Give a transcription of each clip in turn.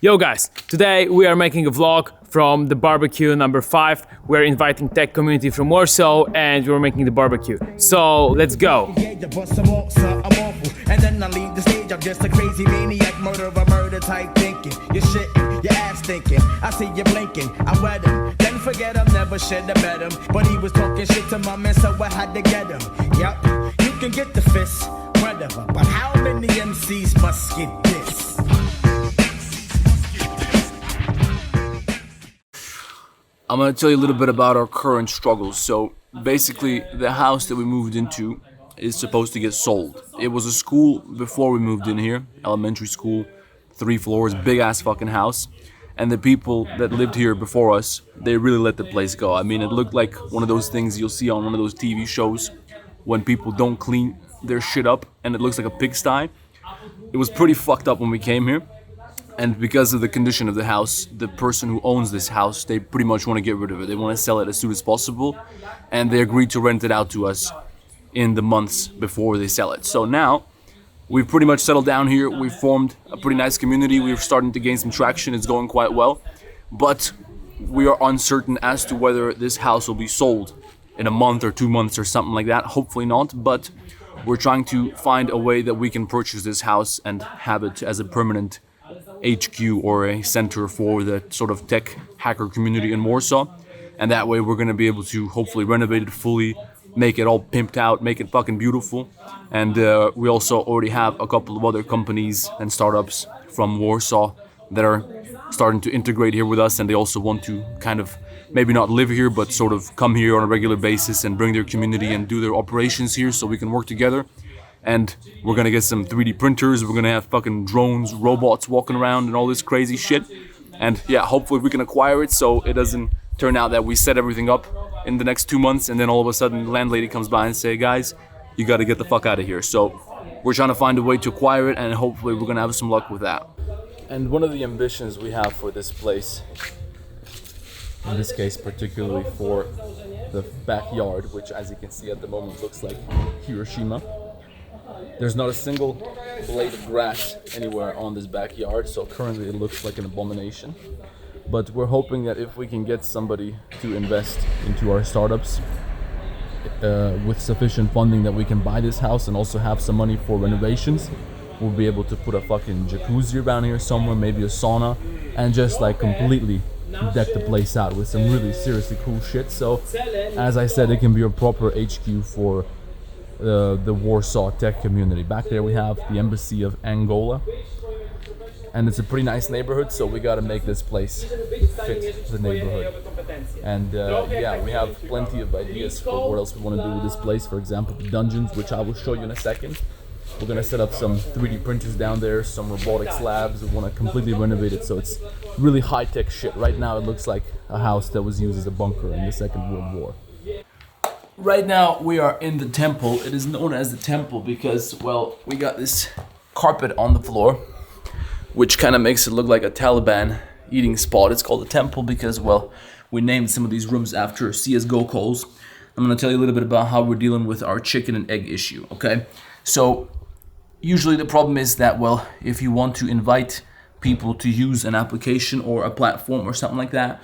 Yo guys, today we are making a vlog from the barbecue number 5. We're inviting tech community from Warsaw and we're making the barbecue. So let's go. And then I leave the stage, I'm just a crazy maniac, murderer type thinking. You're shitting, your ass thinking. I see you blinking, I wet him. Then forget him, never should have bet him. But he was talking shit to my man, so I had to get him. Yep, you can get the fist, whatever. But how many MCs must get this? I'm going to tell you a little bit about our current struggles. So basically the house that we moved into is supposed to get sold. It was a school before we moved in here, elementary school, 3 floors, big ass fucking house. And the people that lived here before us, they really let the place go. I mean, it looked like one of those things you'll see on one of those TV shows when people don't clean their shit up and it looks like a pigsty. It was pretty fucked up when we came here. And because of the condition of the house, the person who owns this house, they pretty much want to get rid of it. They want to sell it as soon as possible. And they agreed to rent it out to us in the months before they sell it. So now, we've pretty much settled down here. We've formed a pretty nice community. We're starting to gain some traction. It's going quite well. But we are uncertain as to whether this house will be sold in a month or 2 months or something like that. Hopefully not. But we're trying to find a way that we can purchase this house and have it as a permanent HQ or a center for the sort of tech hacker community in Warsaw. And that way we're going to be able to hopefully renovate it fully, make it all pimped out, make it fucking beautiful. And we also already have a couple of other companies and startups from Warsaw that are starting to integrate here with us, and they also want to kind of maybe not live here but sort of come here on a regular basis and bring their community and do their operations here so we can work together. And we're gonna get some 3D printers, we're gonna have fucking drones, robots walking around and all this crazy shit. And yeah, hopefully we can acquire it so it doesn't turn out that we set everything up in the next 2 months and then all of a sudden the landlady comes by and say, guys, you gotta get the fuck out of here. So we're trying to find a way to acquire it and hopefully we're gonna have some luck with that. And one of the ambitions we have for this place, in this case particularly for the backyard, which as you can see at the moment looks like Hiroshima. There's not a single blade of grass anywhere on this backyard, so currently it looks like an abomination. But we're hoping that if we can get somebody to invest into our startups with sufficient funding that we can buy this house and also have some money for renovations, we'll be able to put a fucking jacuzzi around here somewhere, maybe a sauna, and just like completely deck the place out with some really seriously cool shit. So as I said, it can be a proper HQ for the Warsaw tech community. Back there we have the embassy of Angola, and it's a pretty nice neighborhood, so we got to make this place fit the neighborhood. And yeah, we have plenty of ideas for what else we want to do with this place. For example, the dungeons, which I will show you in a second. We're gonna set up some 3D printers down there, some robotics labs. We want to completely renovate it so it's really high-tech shit. Right now it looks like a house that was used as a bunker in the Second World War. Right now we are in the temple. It is known as the temple because, well, we got this carpet on the floor, which kind of makes it look like a Taliban eating spot. It's called the temple because, well, we named some of these rooms after CSGO calls. I'm gonna tell you a little bit about how we're dealing with our chicken and egg issue, okay? So, usually the problem is that, well, if you want to invite people to use an application or a platform or something like that,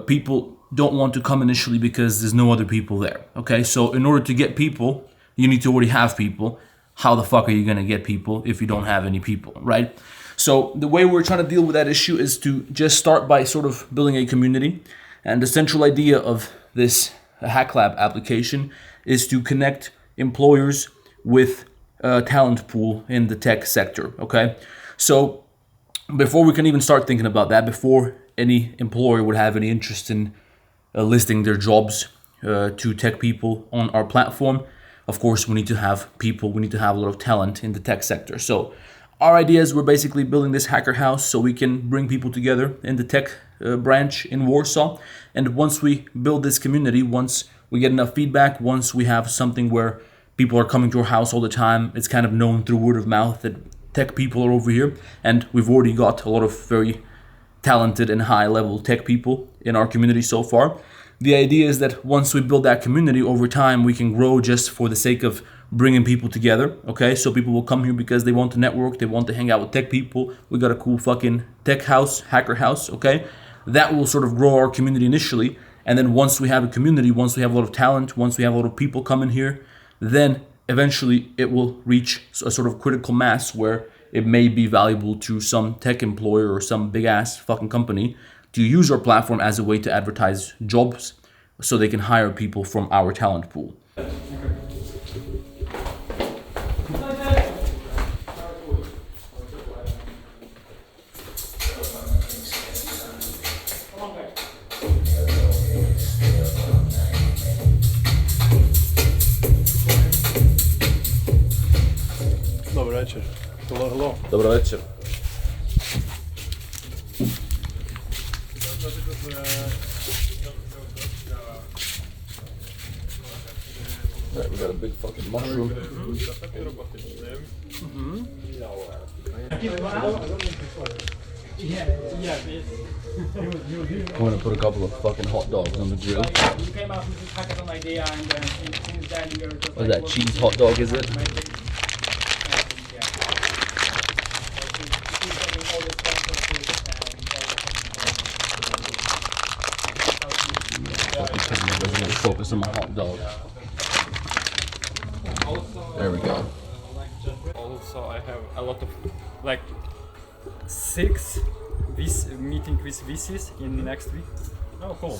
people don't want to come initially because there's no other people there, okay? So in order to get people, you need to already have people. How the fuck are you gonna get people if you don't have any people, right? So the way we're trying to deal with that issue is to just start by sort of building a community. And the central idea of this Hacklab application is to connect employers with a talent pool in the tech sector, okay? So before we can even start thinking about that, before any employer would have any interest in listing their jobs to tech people on our platform, of course we need to have people, we need to have a lot of talent in the tech sector. So our idea is we're basically building this hacker house so we can bring people together in the tech branch in Warsaw. And once we build this community, once we get enough feedback, once we have something where people are coming to our house all the time, it's kind of known through word of mouth that tech people are over here, and we've already got a lot of very talented and high-level tech people in our community so far. The idea is that once we build that community over time, we can grow just for the sake of bringing people together. Okay, so people will come here because they want to network, they want to hang out with tech people. We got a cool fucking tech house, hacker house. Okay, that will sort of grow our community initially, and then once we have a community, once we have a lot of talent, once we have a lot of people coming here, then eventually it will reach a sort of critical mass where it may be valuable to some tech employer or some big ass fucking company to use our platform as a way to advertise jobs so they can hire people from our talent pool. Dobry wieczór. Hello, hello. Dobry wieczór. Right, we got a big fucking mushroom. I'm gonna put a couple of fucking hot dogs on the grill. You came up with this hackathon idea, and since then you're just What's that, cheese hot dog, is it? Focus on my hot dog. There we go. Also, I have a lot of like 6 meeting with VCs in next week. Oh, cool.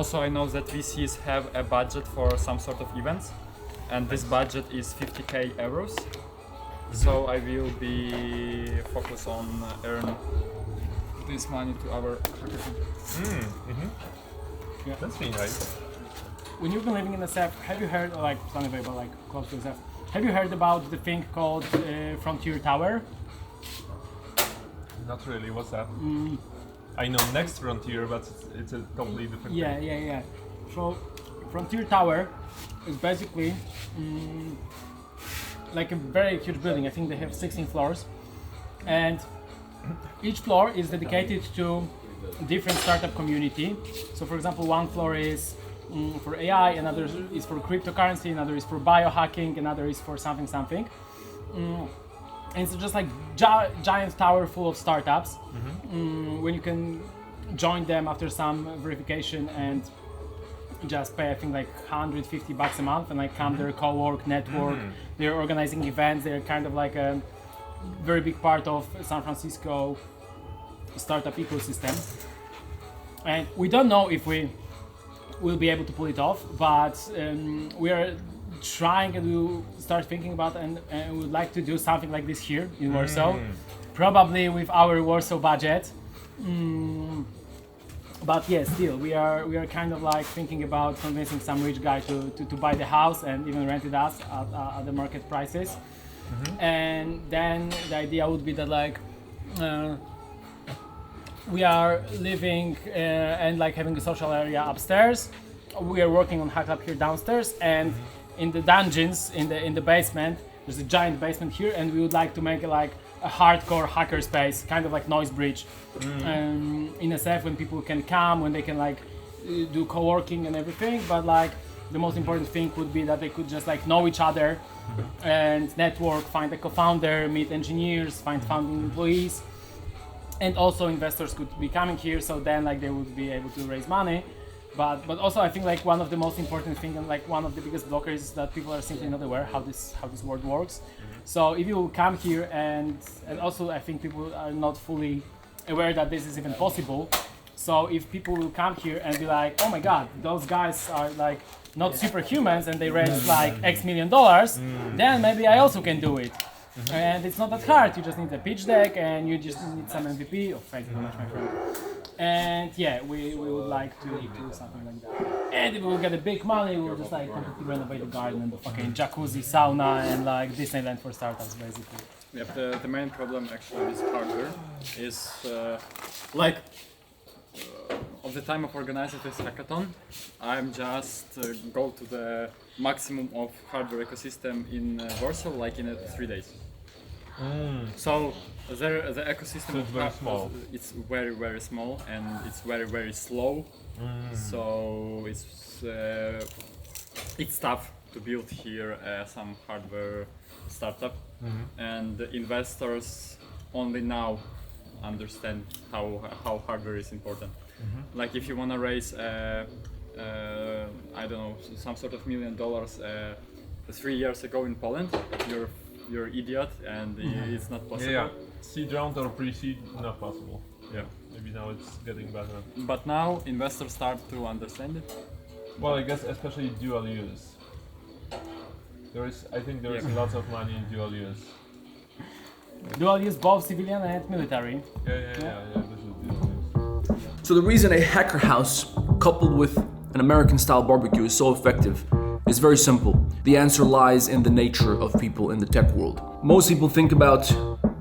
So I know that VCs have a budget for some sort of events, and this budget is 50k euros. So I will be focused on earn this money to our hackathon. That's really nice. When you've been living in SF, have you heard, like, something about, like, close to SF, have you heard about the thing called Frontier Tower? Not really. What's that? I know Next Frontier, but it's a completely different thing. Yeah. So, Frontier Tower is basically like a very huge building. I think they have 16 floors, and each floor is dedicated to different startup community. So, for example, one floor is for AI, another is for cryptocurrency, another is for biohacking, another is for something. And it's just like giant tower full of startups. When you can join them after some verification and just pay, I think, like $150 a month, and like come there, co-work, network. They're organizing events. They're kind of like a very big part of San Francisco startup ecosystem. And we don't know if we will be able to pull it off, but we are trying to start thinking about and we would like to do something like this here in Warsaw, probably with our Warsaw budget. But yeah, still we are kind of like thinking about convincing some rich guy to buy the house and even rent it us at the market prices. And then the idea would be that like we are living and like having a social area upstairs. We are working on Hacklab here downstairs, and in the dungeons in the basement there's a giant basement here, and we would like to make like a hardcore hacker space, kind of like noise bridge in SF, when people can come, when they can like do co-working and everything. But like the most important thing would be that they could just like know each other and network, find a co-founder, meet engineers, find founding employees, and also investors could be coming here, so then like they would be able to raise money. But also I think like one of the most important things and like one of the biggest blockers is that people are simply not aware how this world works. So if you come here and also I think people are not fully aware that this is even possible. So if people will come here and be like, oh my god, those guys are like not superhumans and they raise like X million dollars, then maybe I also can do it. And it's not that hard, you just need a pitch deck and you just need some MVP. Oh, thank you very much, my friend. And yeah, we would like to do something like that. And if we will get a big money, we'll just like completely renovate the garden and the fucking jacuzzi, sauna, and like Disneyland for startups, basically. Yeah, the main problem actually with hardware is of the time of organizing this hackathon, I'm just go to the maximum of hardware ecosystem in Warsaw, like in 3 days. So there, the ecosystem So it's very small. It's very very small and it's very very slow. So it's tough to build here some hardware startup, and the investors only now understand how hardware is important. Like if you want to raise I don't know, some sort of $1 million 3 years ago in Poland, you're idiot and it's not possible. Yeah, seed round or pre-seed, not possible. Yeah. Maybe now it's getting better. But now investors start to understand it. Well, I guess especially dual use. I think there is lots of money in dual use. Dual use both civilian and military. Yeah. This is dual use. So the reason a hacker house coupled with an American style barbecue is so effective is very simple. The answer lies in the nature of people in the tech world. Most people think about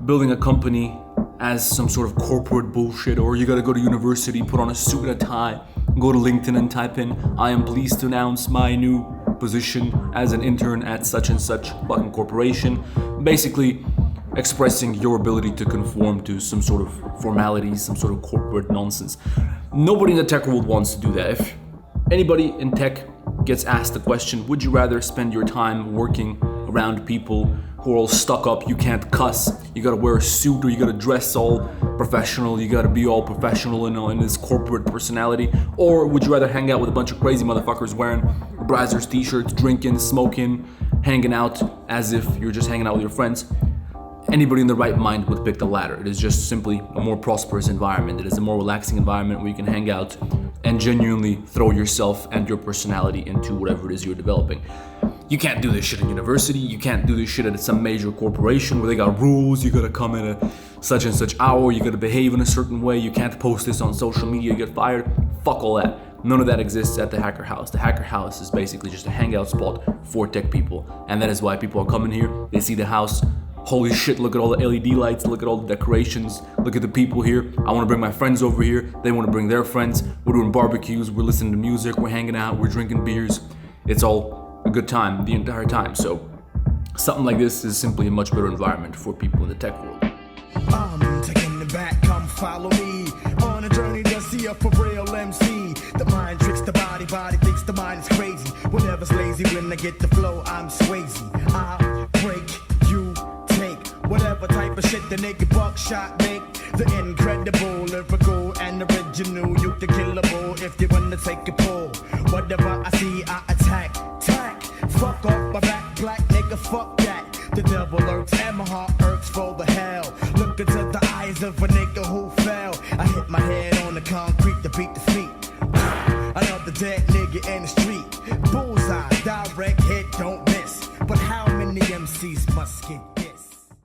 building a company as some sort of corporate bullshit, or you gotta go to university, put on a suit and a tie, go to LinkedIn and type in, I am pleased to announce my new position as an intern at such and such fucking corporation. Basically expressing your ability to conform to some sort of formalities, some sort of corporate nonsense. Nobody in the tech world wants to do that. If anybody in tech gets asked the question, would you rather spend your time working around people who are all stuck up, you can't cuss, you gotta wear a suit, or you gotta dress all professional, you gotta be all professional in this corporate personality, or would you rather hang out with a bunch of crazy motherfuckers wearing Brazzers t-shirts, drinking, smoking, hanging out as if you're just hanging out with your friends? Anybody in the right mind would pick the latter. It is just simply a more prosperous environment. It is a more relaxing environment where you can hang out and genuinely throw yourself and your personality into whatever it is you're developing. You can't do this shit in university. You can't do this shit at some major corporation where they got rules. You gotta come in at such and such hour. You gotta behave in a certain way. You can't post this on social media. You get fired. Fuck all that. None of that exists at the Hacker House. The Hacker House is basically just a hangout spot for tech people. And that is why people are coming here. They see the house. Holy shit, look at all the LED lights, look at all the decorations, look at the people here. I want to bring my friends over here. They want to bring their friends. We're doing barbecues, we're listening to music, we're hanging out, we're drinking beers. It's all a good time the entire time. So something like this is simply a much better environment for people in the tech world. I'm taking the back, come follow me on a journey to see a for real MC. The mind tricks the body, body thinks the mind is crazy. Whatever's lazy, when I get the flow, I'm Swayze. I break, you take whatever type of shit the nigga buckshot make. The incredible, lyrical, and original. You the killable if you wanna take a pull. Whatever I see, I attack. Fuck off my back, black nigga, fuck that. The devil lurks and my heart irks for the hell. Look into the eyes of a nigga who fell. I hit my head on the concrete to beat the feet. Another dead